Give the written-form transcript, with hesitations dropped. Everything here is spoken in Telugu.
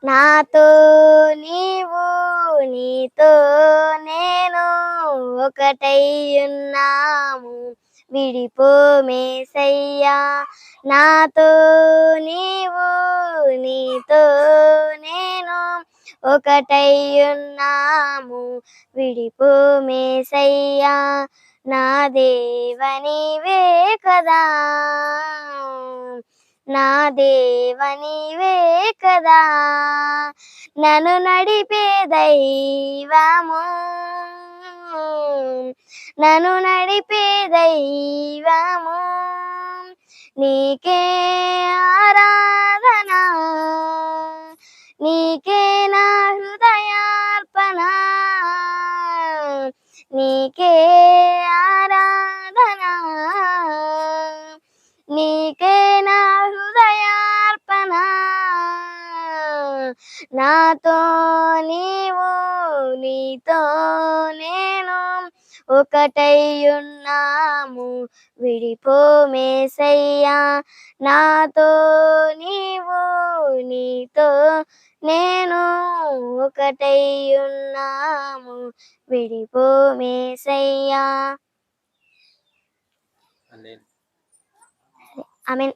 నాతో నీవు నీతో నేను ఒకటై ఉన్నాము, విడిపోమేసయ్యా. నాతో నీవు నీతో నేను ఒకటై ఉన్నాము, విడిపోమేసయ్యా. నా దేవ నీవే కదా, నా దేవ నీవే కదా, నన్ను నడిపే దైవము, నన్ను నడిపే దైవము. నీకే ఆరాధన, నీకే నా హృదయార్పణ, నీకే ఆరాధన, నీకే నా హృదయార్పణ. నాతో నీవు నీతో నేను ఒకటై ఉన్నాము, విడిపోమేసయ్యా. నాతో నీవు నీతో నేను ఒకటై ఉన్నాము, విడిపోమేసయ్యా. ఆమేన్.